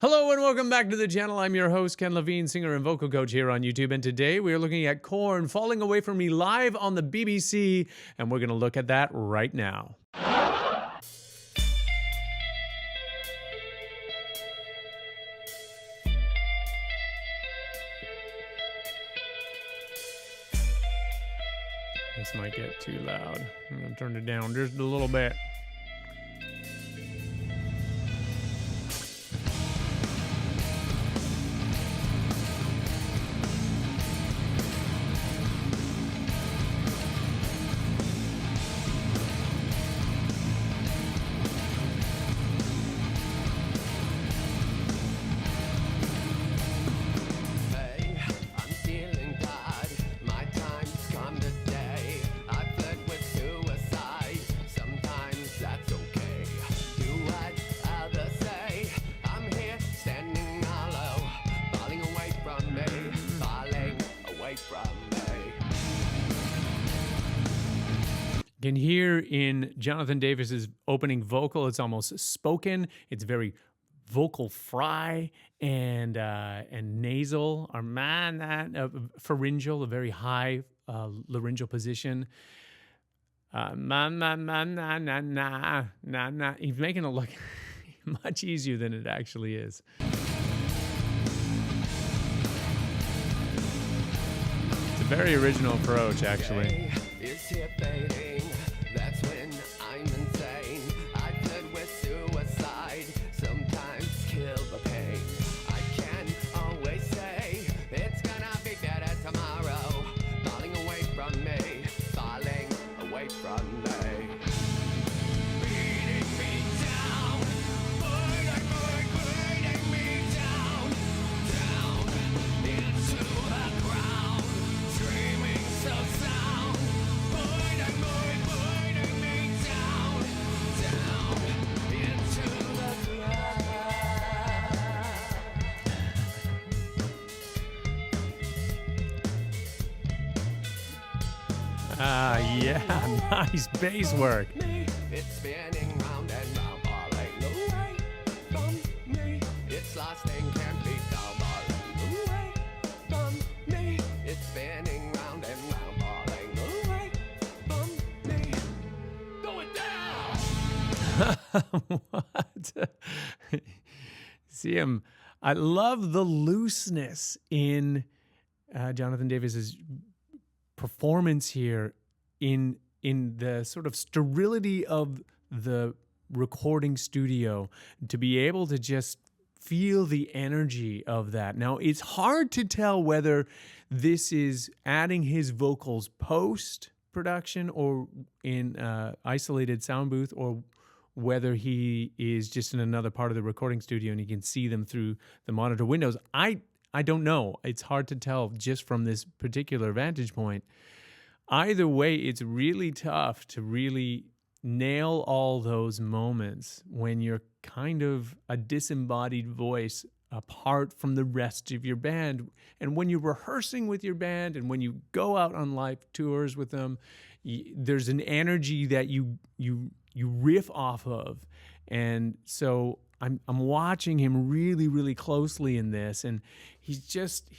Hello and welcome back to the channel. I'm your host, Ken Lavigne, singer and vocal coach here on YouTube. And today we are looking at KORN, Falling Away From Me, live on the BBC. And we're going to look at that right now. This might get too loud. I'm going to turn it down just a little bit. You can hear in Jonathan Davis's opening vocal, it's almost spoken. It's very vocal fry and nasal, or pharyngeal, a very high laryngeal position. He's making it look much easier than it actually is. It's a very original approach, actually. That's when I'm insane. I fled with suicide, sometimes kill the pain. I can always say it's gonna be better tomorrow. Falling away from me, falling away from me. Beating me down, beating me down, down into the ground, screaming so sound. Yeah, nice bass work. It's spinning round and round, falling away from me. It's lost and can't be found, falling away from me. It's spinning round and round, falling away from me. Throw it down. What? See him. I love the looseness in Jonathan Davis's performance here, in the sort of sterility of the recording studio, to be able to just feel the energy of that. Now, it's hard to tell whether this is adding his vocals post-production or in isolated sound booth, or whether he is just in another part of the recording studio and you can see them through the monitor windows. I don't know. It's hard to tell just from this particular vantage point. Either way, it's really tough to really nail all those moments when you're kind of a disembodied voice apart from the rest of your band. And when you're rehearsing with your band and when you go out on live tours with them, there's an energy that you riff off of. And so I'm watching him really, really closely in this, and he's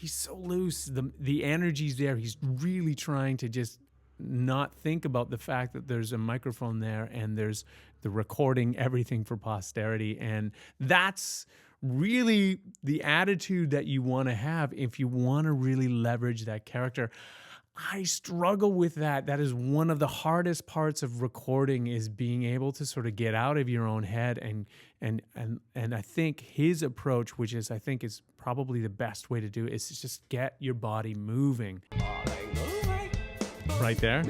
so loose. The energy's there. He's really trying to just not think about the fact that there's a microphone there and there's the recording everything for posterity. And that's really the attitude that you want to have if you want to really leverage that character. I struggle with that. That is one of the hardest parts of recording, is being able to sort of get out of your own head and I think his approach, which is I think is probably the best way to do it, is to just get your body moving. Right there.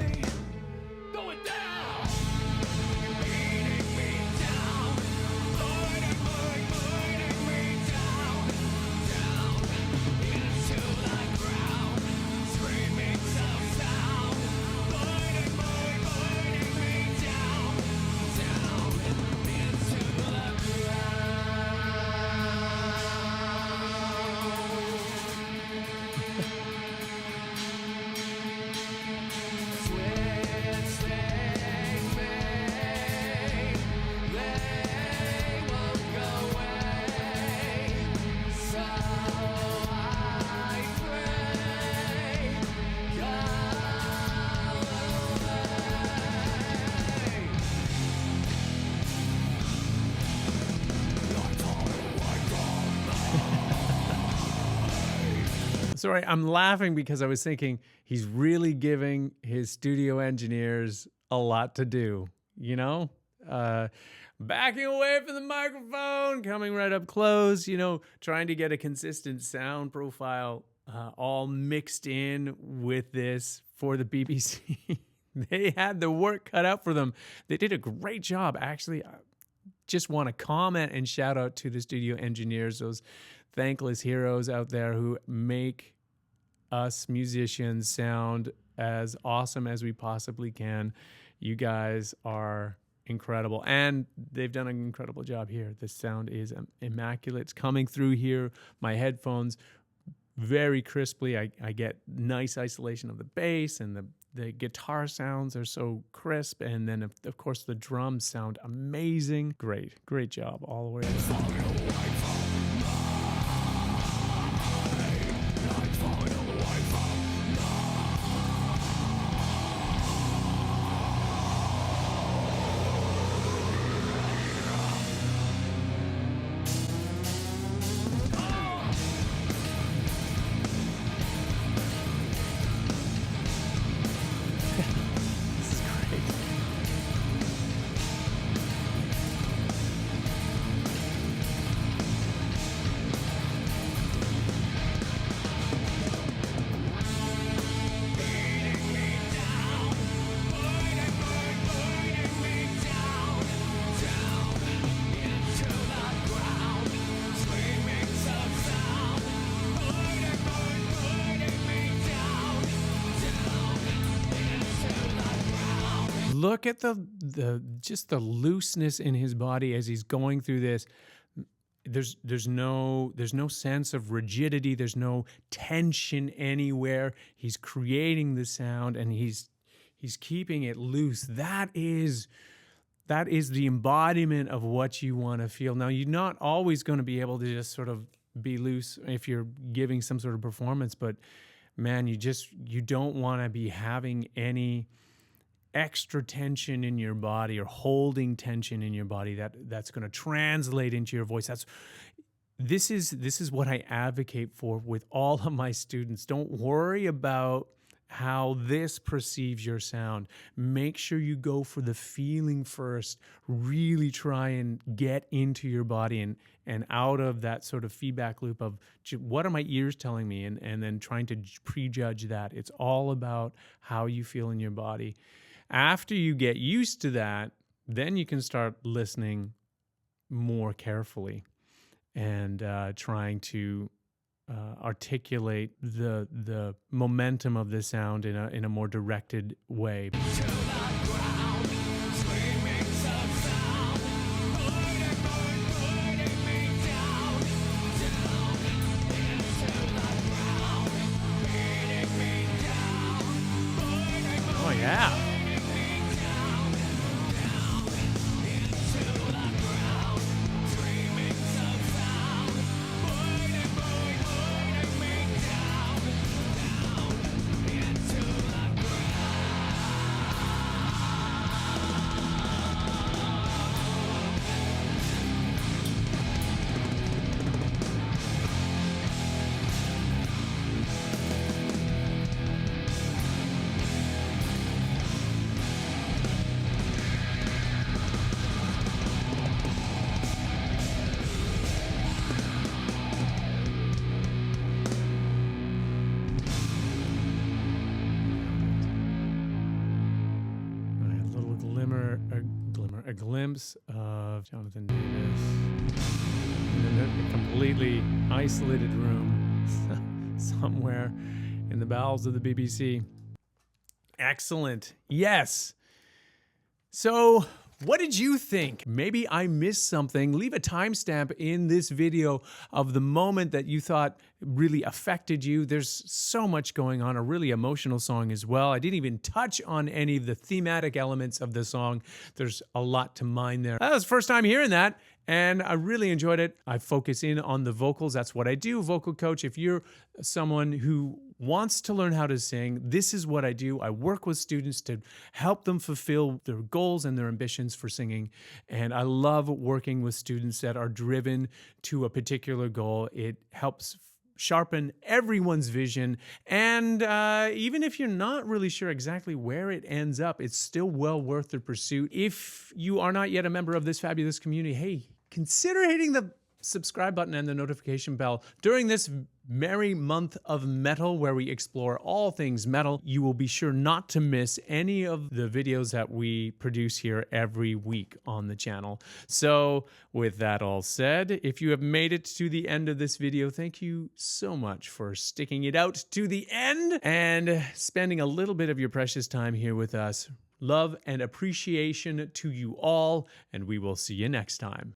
Swim. Sorry, I'm laughing because I was thinking he's really giving his studio engineers a lot to do, you know? Backing away from the microphone, coming right up close, trying to get a consistent sound profile all mixed in with this for the BBC. They had the work cut out for them. They did a great job. Actually, I just want to comment and shout out to the studio engineers, those thankless heroes out there who make us musicians sound as awesome as we possibly can. You guys are incredible, and they've done an incredible job here. The sound is immaculate. It's coming through here. My headphones very crisply. I get nice isolation of the bass, and the guitar sounds are so crisp, and then of course the drums sound amazing. Great job all the way around. This is great. Look at just the looseness in his body as he's going through this. There's no sense of rigidity. There's no tension anywhere. He's creating the sound and he's keeping it loose. That is the embodiment of what you want to feel. Now, you're not always going to be able to just sort of be loose if you're giving some sort of performance, but man, you don't want to be having any extra tension in your body or holding tension in your body that's going to translate into your voice. This is what I advocate for with all of my students. Don't worry about how this perceives your sound. Make sure you go for the feeling first. Really try and get into your body and out of that sort of feedback loop of what are my ears telling me, and then trying to prejudge that. It's all about how you feel in your body. After you get used to that, then you can start listening more carefully and trying to articulate the momentum of the sound in a more directed way. Oh yeah. A glimpse of Jonathan Davis in a completely isolated room somewhere in the bowels of the BBC. Excellent. Yes. So, what did you think? Maybe I missed something. Leave a timestamp in this video of the moment that you thought really affected you. There's so much going on, a really emotional song as well. I didn't even touch on any of the thematic elements of the song. There's a lot to mine there. That was the first time hearing that, and I really enjoyed it. I focus in on the vocals. That's what I do, vocal coach. If you're someone who wants to learn how to sing, this is what I do. I work with students to help them fulfill their goals and their ambitions for singing. And I love working with students that are driven to a particular goal. It helps sharpen everyone's vision. And even if you're not really sure exactly where it ends up, it's still well worth the pursuit. If you are not yet a member of this fabulous community, hey, consider hitting the subscribe button and the notification bell during this merry month of metal where we explore all things metal. You will be sure not to miss any of the videos that we produce here every week on the channel. So with that all said, if you have made it to the end of this video, thank you so much for sticking it out to the end and spending a little bit of your precious time here with us. Love and appreciation to you all, and we will see you next time.